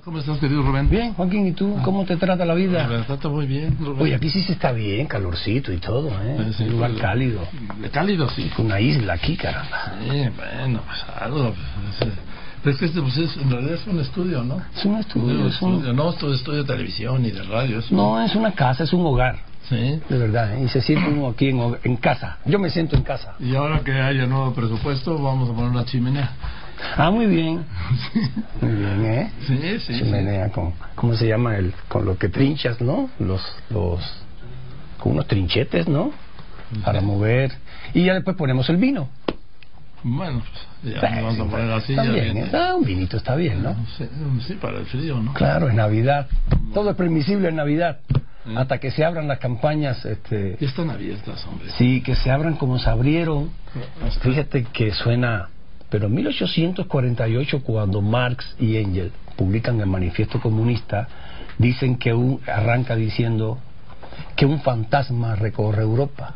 ¿Cómo estás, querido Rubén? Bien, Joaquín, ¿y tú? ¿Cómo te trata la vida? Me trata muy bien, Rubén. Oye, aquí sí se está bien, calorcito y todo, ¿eh? Sí, un lugar cálido. Cálido, sí. Una isla aquí, caramba. Sí, bueno, pues algo. Pero es que en realidad es un estudio, ¿no? Es un estudio. No, es un estudio de televisión y de radio. No, es una casa, es un hogar. Sí. De verdad, ¿eh? Y se siente uno aquí en casa. Yo me siento en casa. Y ahora que haya nuevo presupuesto, vamos a poner una chimenea. Ah, muy bien. Muy bien, ¿eh? Sí. Chimenea con, ¿cómo se llama? Con lo que trinchas, ¿no? Con unos trinchetes, ¿no? Para mover. Y ya después ponemos el vino. Bueno, pues ya vamos a poner así. También, un vinito está bien, ¿no? Sí, para el frío, ¿no? Claro, es Navidad. Todo es permisible en Navidad. Hasta que se abran las campañas. Ya están abiertas, hombre. Sí, que se abran como se abrieron. Fíjate que suena. Pero en 1848, cuando Marx y Engels publican el Manifiesto Comunista, dicen que arranca diciendo que un fantasma recorre Europa,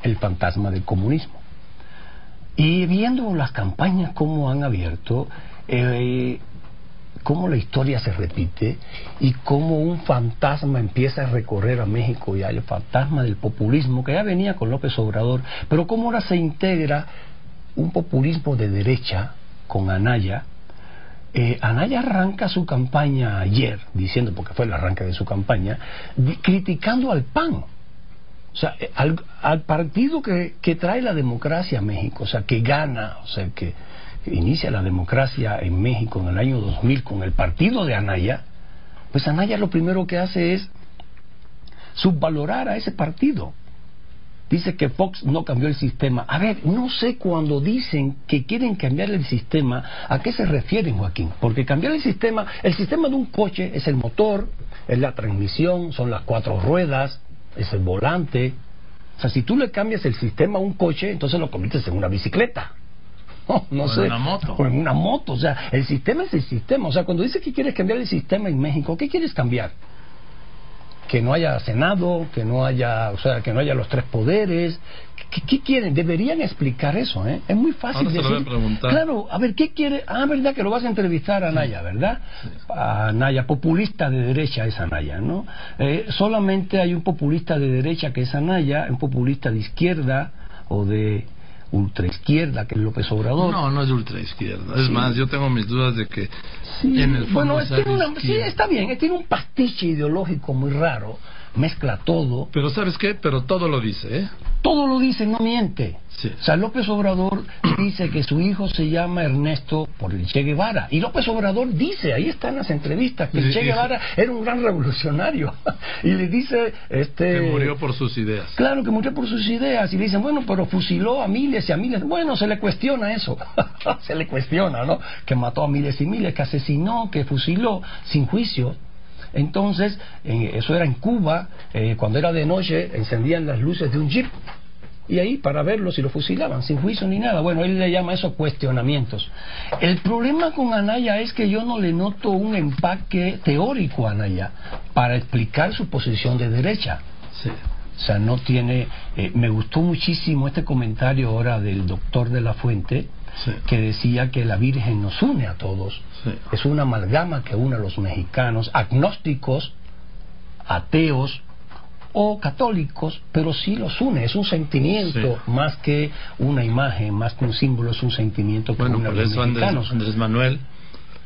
el fantasma del comunismo. Y viendo las campañas cómo han abierto, cómo la historia se repite y cómo un fantasma empieza a recorrer a México, ya el fantasma del populismo que ya venía con López Obrador, pero cómo ahora se integra un populismo de derecha con Anaya. Anaya arranca su campaña ayer diciendo, porque fue el arranque de su campaña, criticando al PAN, o sea, al partido que trae la democracia a México, o sea, que gana, o sea, que inicia la democracia en México en el año 2000 con el partido de Anaya. Pues Anaya lo primero que hace es subvalorar a ese partido. Dice que Fox no cambió el sistema. A ver, no sé cuando dicen que quieren cambiar el sistema, ¿a qué se refieren, Joaquín? Porque cambiar el sistema de un coche es el motor, es la transmisión, son las 4 ruedas, es el volante. O sea, si tú le cambias el sistema a un coche, entonces lo conviertes en una bicicleta. No sé. En una moto. O en una moto. O sea, el sistema es el sistema. O sea, cuando dices que quieres cambiar el sistema en México, ¿qué quieres cambiar? Que no haya Senado, que no haya, o sea, que no haya los 3 poderes. ¿Qué quieren? Deberían explicar eso, ¿eh? Es muy fácil decir. Ahora se lo voy a preguntar. Claro, a ver, ¿qué quiere? Ah, verdad que lo vas a entrevistar a Anaya, ¿verdad? Sí. A Anaya, populista de derecha es Anaya, ¿no? Solamente hay un populista de derecha que es Anaya, un populista de izquierda o de ultraizquierda que es López Obrador. No es ultraizquierda. Es más, yo tengo mis dudas de que en el fondo sí, está bien, tiene un pastiche ideológico muy raro, mezcla todo. Pero ¿sabes qué? Pero todo lo dice, ¿eh? Todo lo dice, no miente. Sí. O sea, López Obrador dice que su hijo se llama Ernesto por el Che Guevara. Y López Obrador dice, ahí están las entrevistas, que el Che Guevara era un gran revolucionario. Y le dice... que murió por sus ideas. Claro, que murió por sus ideas. Y le dicen, bueno, pero fusiló a miles y a miles. Bueno, se le cuestiona eso. Se le cuestiona, ¿no? Que mató a miles y miles, que asesinó, que fusiló, sin juicio. Entonces, eso era en Cuba, cuando era de noche, encendían las luces de un jeep. Y ahí para verlo si lo fusilaban, sin juicio ni nada. Bueno, él le llama eso cuestionamientos. El problema con Anaya es que yo no le noto un empaque teórico a Anaya para explicar su posición de derecha. Sí. O sea, no tiene... me gustó muchísimo este comentario ahora del doctor de la Fuente, sí, que decía que la Virgen nos une a todos. Sí. Es una amalgama que une a los mexicanos, agnósticos, ateos o católicos, pero sí los une, es un sentimiento, sí, más que una imagen, más que un símbolo, es un sentimiento que une a los mexicanos. Andrés Manuel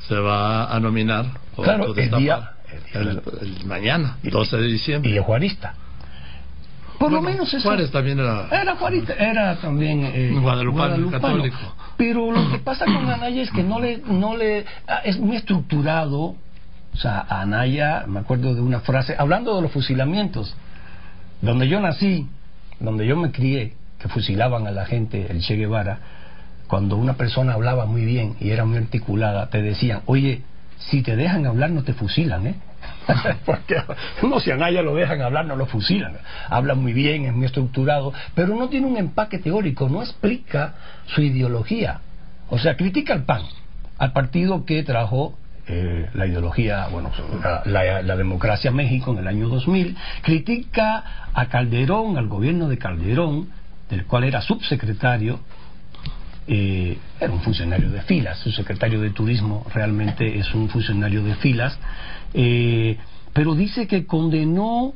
se va a nominar, claro, el mañana, 12 de diciembre. Y es juarista. Por lo menos eso. Juárez también era juarista, era también guadalupano, católico. Pero lo que pasa con Anaya es que no le es muy estructurado. O sea, Anaya, me acuerdo de una frase, hablando de los fusilamientos, donde yo nací, donde yo me crié, que fusilaban a la gente, el Che Guevara, cuando una persona hablaba muy bien y era muy articulada, te decían, oye, si te dejan hablar no te fusilan, ¿eh? Porque no, si a Anaya lo dejan hablar no lo fusilan. Habla muy bien, es muy estructurado, pero no tiene un empaque teórico, no explica su ideología. O sea, critica al PAN, al partido que trajo la ideología, bueno, la democracia a México en el año 2000, critica a Calderón, al gobierno de Calderón, del cual era subsecretario, era un funcionario de filas, su secretario de Turismo realmente es un funcionario de filas, pero dice que condenó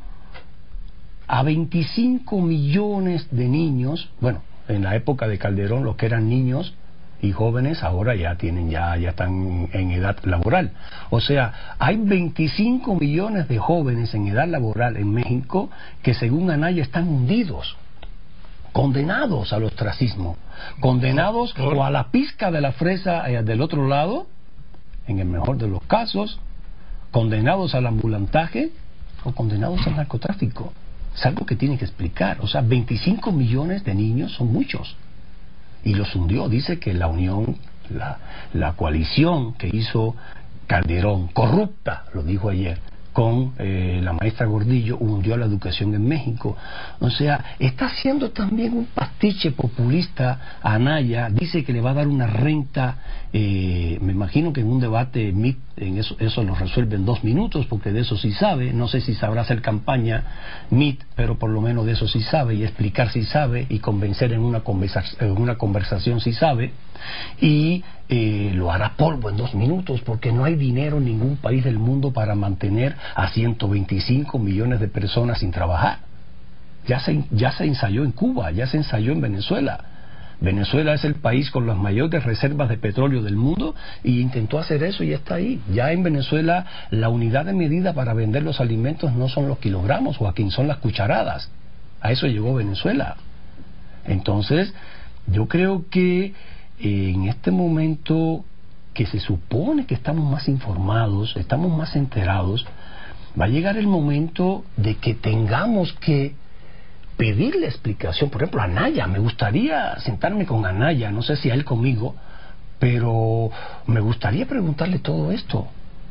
a 25 millones de niños. Bueno, en la época de Calderón los que eran niños y jóvenes ahora ya están en edad laboral. O sea, hay 25 millones de jóvenes en edad laboral en México que según Anaya están hundidos, condenados al ostracismo, condenados o a la pizca de la fresa del otro lado, en el mejor de los casos, condenados al ambulantaje o condenados al narcotráfico. Es algo que tiene que explicar. O sea, 25 millones de niños son muchos. Y los hundió. Dice que la unión, la coalición que hizo Calderón, corrupta, lo dijo ayer, con la maestra Gordillo, hundió la educación en México. O sea, está haciendo también un pastiche populista a Anaya. Dice que le va a dar una renta, me imagino que en un debate MIT, en eso lo resuelve en 2 minutos, porque de eso sí sabe. No sé si sabrá hacer campaña MIT, pero por lo menos de eso sí sabe, y explicar sí sabe, y convencer en una conversación sí sabe. Y lo hará polvo en 2 minutos, porque no hay dinero en ningún país del mundo para mantener a 125 millones de personas sin trabajar. Ya se ensayó en Cuba, ya se ensayó en Venezuela. Venezuela es el país con las mayores reservas de petróleo del mundo y intentó hacer eso y está ahí. Ya en Venezuela la unidad de medida para vender los alimentos no son los kilogramos, Joaquín, son las cucharadas. A eso llegó Venezuela. Entonces, yo creo que en este momento que se supone que estamos más informados, estamos más enterados, va a llegar el momento de que tengamos que pedirle explicación. Por ejemplo, a Anaya, me gustaría sentarme con Anaya, no sé si a él conmigo, pero me gustaría preguntarle todo esto.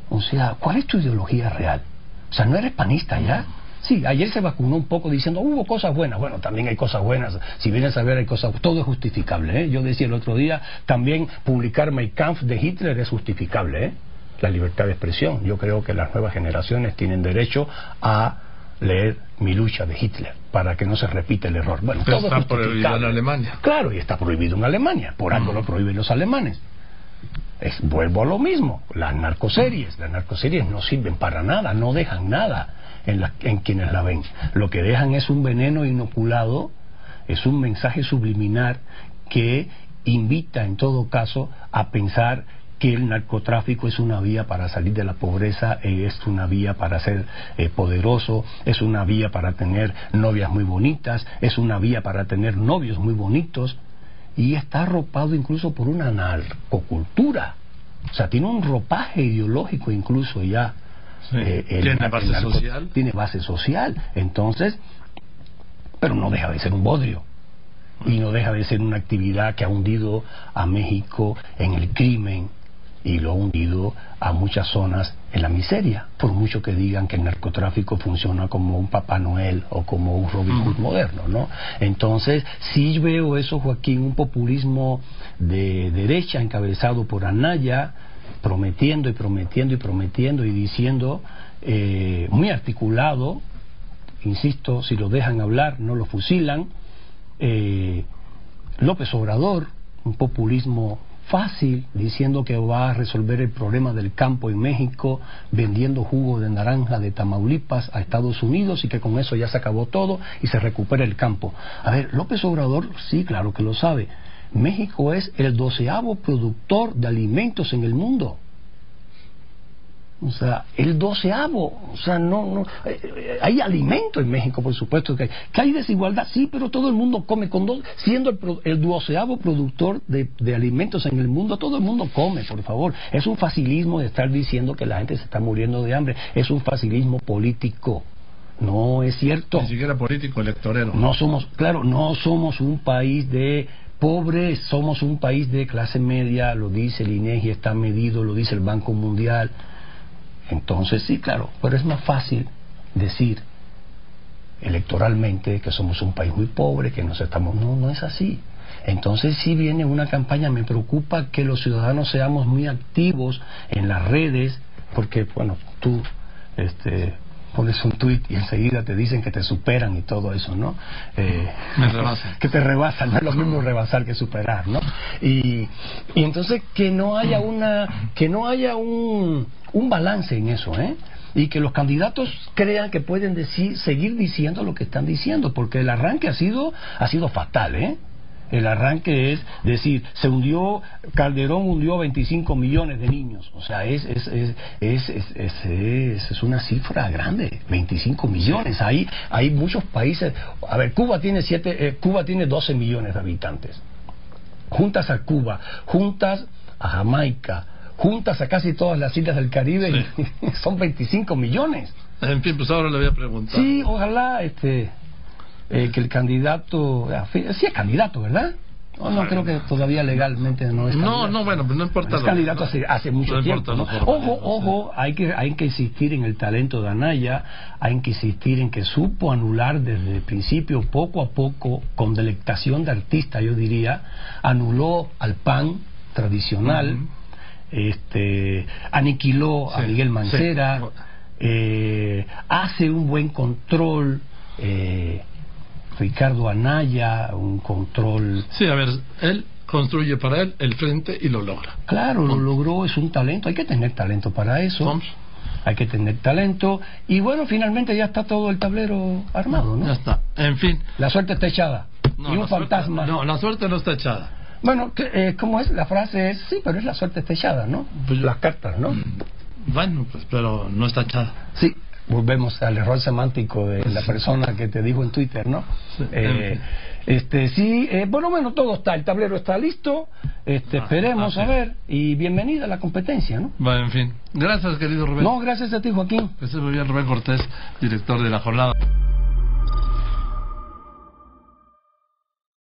O sea, ¿cuál es tu ideología real? O sea, ¿no eres panista ya? Sí, ayer se vacunó un poco diciendo, hubo cosas buenas. Bueno, también hay cosas buenas. Si vienes a ver, hay cosas... Todo es justificable, ¿eh? Yo decía el otro día, también publicar Mein Kampf de Hitler es justificable, ¿eh? La libertad de expresión. Yo creo que las nuevas generaciones tienen derecho a leer Mi lucha de Hitler, para que no se repita el error. Bueno, pero todo está es prohibido en Alemania. Claro, y está prohibido en Alemania. Por algo lo prohíben los alemanes. Vuelvo a lo mismo. Las narcoseries no sirven para nada, no dejan nada en quienes la ven. Lo que dejan es un veneno inoculado, es un mensaje subliminal que invita en todo caso a pensar que el narcotráfico es una vía para salir de la pobreza, es una vía para ser poderoso, es una vía para tener novias muy bonitas, es una vía para tener novios muy bonitos, y está arropado incluso por una narcocultura. O sea, tiene un ropaje ideológico incluso ya. Sí. ¿Tiene base social? Tiene base social. Entonces, pero no deja de ser un bodrio. Y no deja de ser una actividad que ha hundido a México en el crimen y lo ha hundido a muchas zonas en la miseria, por mucho que digan que el narcotráfico funciona como un Papá Noel o como un Robin Hood moderno, ¿no? Entonces, sí veo eso, Joaquín, un populismo de derecha encabezado por Anaya, prometiendo y prometiendo y prometiendo y diciendo, muy articulado, insisto, si lo dejan hablar, no lo fusilan. López Obrador, un populismo fácil, diciendo que va a resolver el problema del campo en México vendiendo jugo de naranja de Tamaulipas a Estados Unidos y que con eso ya se acabó todo y se recupera el campo. A ver, López Obrador sí, claro que lo sabe. México es el 12º productor de alimentos en el mundo. O sea, el 12º, o sea, no hay alimento en México, por supuesto que hay desigualdad, sí, pero todo el mundo come, siendo el 12º productor de alimentos en el mundo, todo el mundo come, por favor. Es un facilismo de estar diciendo que la gente se está muriendo de hambre, es un facilismo político, no es cierto. Ni siquiera político, electorero. No somos un país de pobres, somos un país de clase media, lo dice el INEGI, está medido, lo dice el Banco Mundial. Entonces sí, claro, pero es más fácil decir electoralmente que somos un país muy pobre, que nos estamos... No es así. Entonces sí viene una campaña, me preocupa que los ciudadanos seamos muy activos en las redes, porque, bueno, tú pones un tuit y enseguida te dicen que te superan y todo eso, ¿no? Me rebasan. Que te rebasan, no es lo mismo rebasar que superar, ¿no? Y entonces que no haya un balance en eso, ¿eh? Y que los candidatos crean que pueden seguir diciendo lo que están diciendo, porque el arranque ha sido fatal, ¿eh? El arranque es decir, Calderón hundió 25 millones de niños, o sea, es una cifra grande, 25 millones. Hay muchos países, a ver, Cuba tiene 12 millones de habitantes. Juntas a Cuba, juntas a Jamaica, juntas a casi todas las islas del Caribe, sí. Son 25 millones. En fin, pues ahora le voy a preguntar. Sí, ojalá que el candidato, sí es candidato, ¿verdad? No creo que todavía legalmente no es candidato. No, bueno, pues no importa. Es candidato hace mucho tiempo, ¿no? Ojo, hay que insistir en el talento de Anaya, hay que insistir en que supo anular desde el principio, poco a poco, con delectación de artista, yo diría, anuló al PAN tradicional, aniquiló a Miguel Mancera, hace un buen control, Ricardo Anaya, un control... Sí, a ver, él construye para él el frente y lo logra. Claro, lo logró, es un talento, hay que tener talento para eso. Hay que tener talento. Y bueno, finalmente ya está todo el tablero armado, ¿no? Ya está, en fin. La suerte está echada. No, y un fantasma... No, la suerte no está echada. Bueno, ¿cómo es? La frase es, sí, pero es la suerte está echada, ¿no? Pues las cartas, ¿no? Bueno, pues, pero no está echada. Sí. Volvemos al error semántico de la persona que te dijo en Twitter, ¿no? Sí, bueno, todo está, el tablero está listo, esperemos a ver, y bienvenida a la competencia, ¿no? Bueno, en fin, gracias, querido Rubén. No, gracias a ti, Joaquín. Ese es muy bien, Rubén Cortés, director de La Jornada.